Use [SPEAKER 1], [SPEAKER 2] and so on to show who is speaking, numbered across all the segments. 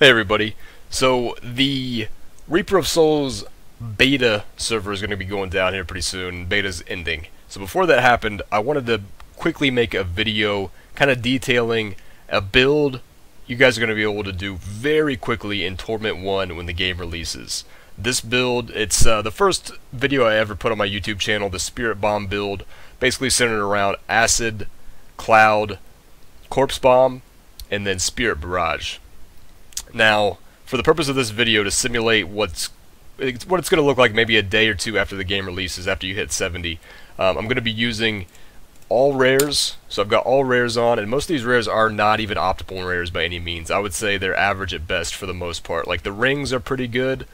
[SPEAKER 1] Hey everybody. So the Reaper of Souls beta server is going to be going down here pretty soon. Beta's ending. So before that happened, I wanted to quickly make a video kind of detailing a build you guys are going to be able to do very quickly in Torment 1 when the game releases. This build, it's the first video I ever put on my YouTube channel, the Spirit Bomb build, basically centered around Acid, Cloud, Corpse Bomb, and then Spirit Barrage. Now, for the purpose of this video, to simulate what it's going to look like maybe a day or two after the game releases, after you hit 70, I'm going to be using all rares. So I've got all rares on, and most of these rares are not even optimal rares by any means. I would say they're average at best for the most part. Like, the rings are pretty good.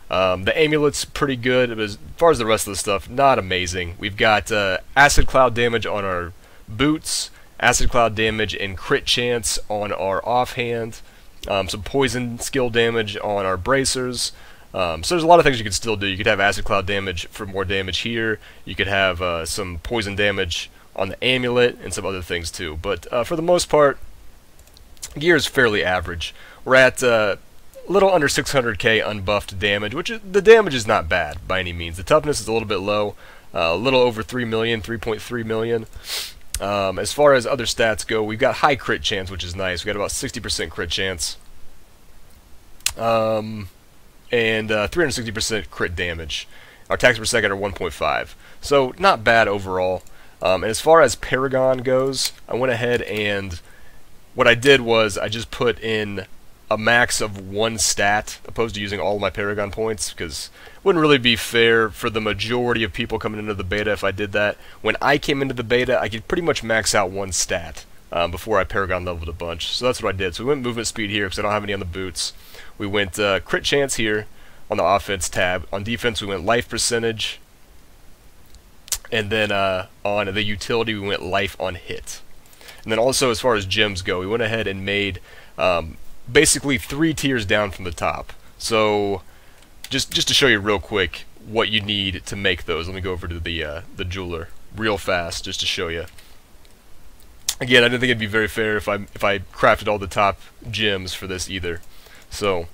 [SPEAKER 1] The amulet's pretty good, but as far as the rest of the stuff, not amazing. We've got Acid Cloud damage on our boots, Acid Cloud damage and crit chance on our offhand, some poison skill damage on our bracers. So there's a lot of things you could still do. You could have Acid Cloud damage for more damage here. You could have some poison damage on the amulet and some other things too. But for the most part, gear is fairly average. We're at a little under 600k unbuffed damage, which the damage is not bad by any means. The toughness is a little bit low, a little over 3 million, 3.3 million. As far as other stats go, we've got high crit chance, which is nice. We've got about 60% crit chance. And 360% crit damage. Our attacks per second are 1.5. So, not bad overall. And as far as Paragon goes, I went ahead and what I did was I just put in a max of one stat, opposed to using all of my Paragon points, because it wouldn't really be fair for the majority of people coming into the beta if I did that. When I came into the beta, I could pretty much max out one stat before I Paragon leveled a bunch. So that's what I did. So we went movement speed here, because I don't have any on the boots. We went crit chance here on the offense tab. On defense, we went life percentage. And then on the utility, we went life on hit. And then also, as far as gems go, we went ahead and made basically 3 tiers down from the top. So just to show you real quick what you need to make those, let me go over to the jeweler real fast just to show you. Again, I didn't think it'd be very fair if I crafted all the top gems for this either. So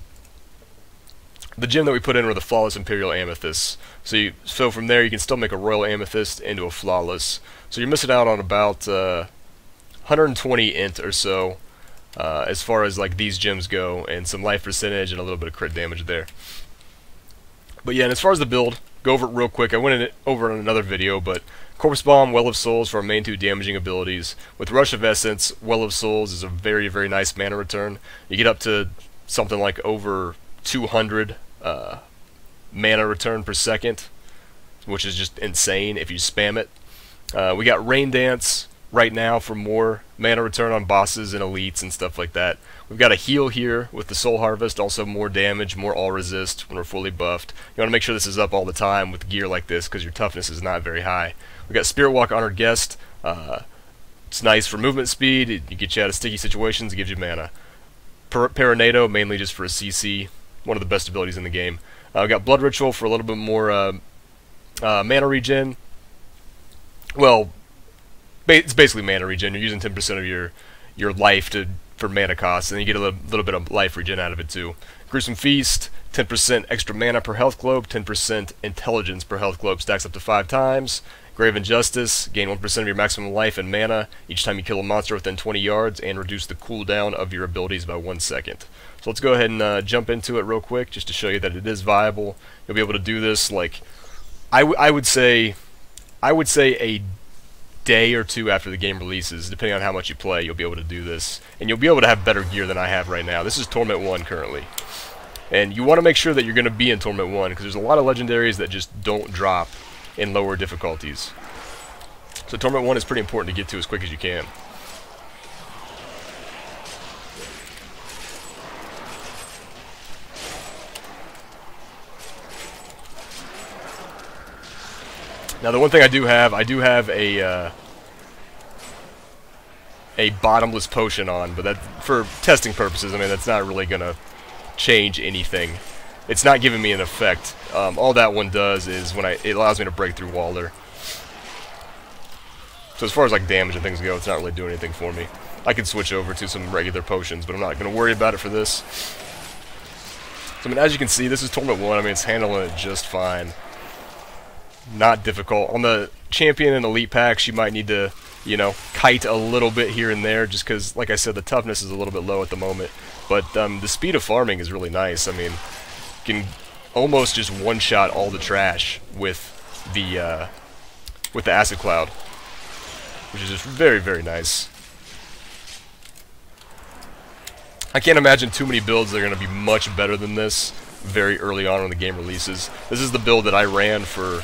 [SPEAKER 1] the gem that we put in were the flawless imperial amethysts. So from there you can still make a royal amethyst into a flawless. So you're missing out on about 120 int or so. As far as like these gems go, and some life percentage and a little bit of crit damage there. But yeah, and as far as the build, go over it real quick. I went over it in another video, but Corpse Bomb, Well of Souls for our main 2 damaging abilities. With Rush of Essence, Well of Souls is a very, very nice mana return. You get up to something like over 200 mana return per second, which is just insane if you spam it. We got Rain Dance right now for more mana return on bosses and elites and stuff like that. We've got a heal here with the Soul Harvest, also more damage, more all resist when we're fully buffed. You want to make sure this is up all the time with gear like this because your toughness is not very high. We've got Spirit Walk Honored Guest. It's nice for movement speed. It gets you out of sticky situations. It gives you mana. Paranado, mainly just for a CC. One of the best abilities in the game. We've got Blood Ritual for a little bit more mana regen. Well, it's basically mana regen. You're using 10% of your life for mana costs, and then you get a little bit of life regen out of it too. Gruesome Feast, 10% extra mana per health globe, 10% intelligence per health globe, stacks up to 5 times. Grave Injustice, gain 1% of your maximum life and mana each time you kill a monster within 20 yards, and reduce the cooldown of your abilities by 1 second. So let's go ahead and jump into it real quick, just to show you that it is viable. You'll be able to do this, like, I would say a day or two after the game releases, depending on how much you play, you'll be able to do this. And you'll be able to have better gear than I have right now. This is Torment 1 currently. And you want to make sure that you're going to be in Torment 1, because there's a lot of legendaries that just don't drop in lower difficulties. So Torment 1 is pretty important to get to as quick as you can. Now the one thing I do have a bottomless potion on, but that for testing purposes, I mean that's not really gonna change anything. It's not giving me an effect. All that one does is it allows me to break through Waller. So as far as like damage and things go, it's not really doing anything for me. I could switch over to some regular potions, but I'm not going to worry about it for this. So I mean, as you can see, this is Torment 1. I mean, it's handling it just fine. Not difficult. On the Champion and Elite packs, you might need to, you know, kite a little bit here and there, just because, like I said, the toughness is a little bit low at the moment. But the speed of farming is really nice. I mean, you can almost just one-shot all the trash with the Acid Cloud, which is just very, very nice. I can't imagine too many builds that are going to be much better than this very early on when the game releases. This is the build that I ran for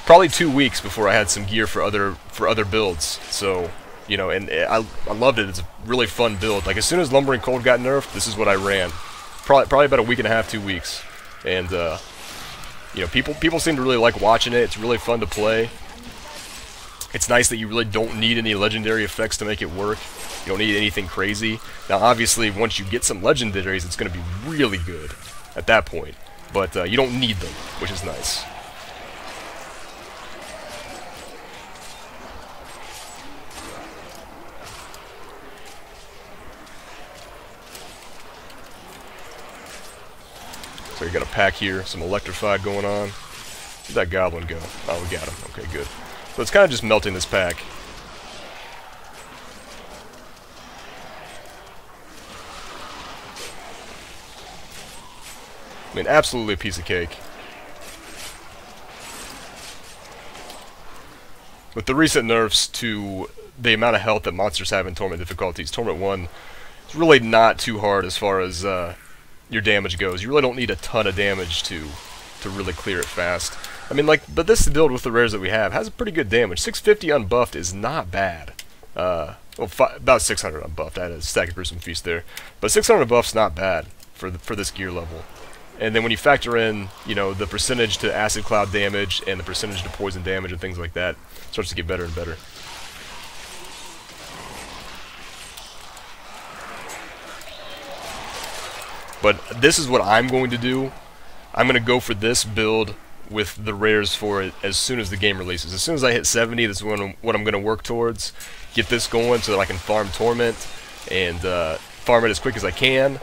[SPEAKER 1] probably 2 weeks before I had some gear for other builds. So, you know, and I loved it. It's a really fun build. Like, as soon as Lumbering Cold got nerfed, this is what I ran. Probably about a week and a half, 2 weeks. And, you know, people seem to really like watching it. It's really fun to play. It's nice that you really don't need any legendary effects to make it work. You don't need anything crazy. Now, obviously, once you get some legendaries, it's going to be really good at that point. But you don't need them, which is nice. So you got a pack here, some Electrified going on. Where'd that Goblin go? Oh, we got him. Okay, good. So it's kind of just melting this pack. I mean, absolutely a piece of cake. With the recent nerfs to the amount of health that monsters have in Torment difficulties, Torment 1 is really not too hard as far as your damage goes. You really don't need a ton of damage to really clear it fast. I mean, like, but this build with the rares that we have has a pretty good damage. 650 unbuffed is not bad. Well, about 600 unbuffed. I had a stack of Gruesome Feast there, but 600 unbuffed's not bad for this gear level. And then when you factor in, you know, the percentage to Acid Cloud damage and the percentage to poison damage and things like that, it starts to get better and better. But this is what I'm going to do. I'm going to go for this build with the rares for it as soon as the game releases. As soon as I hit 70, this is what I'm going to work towards. Get this going so that I can farm Torment and farm it as quick as I can.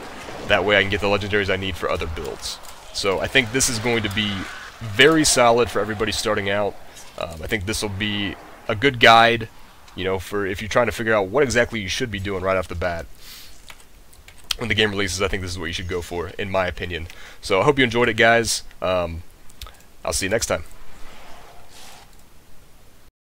[SPEAKER 1] That way I can get the legendaries I need for other builds. So I think this is going to be very solid for everybody starting out. I think this will be a good guide, you know, for if you're trying to figure out what exactly you should be doing right off the bat. When the game releases, I think this is what you should go for, in my opinion. So I hope you enjoyed it, guys. I'll see you next time.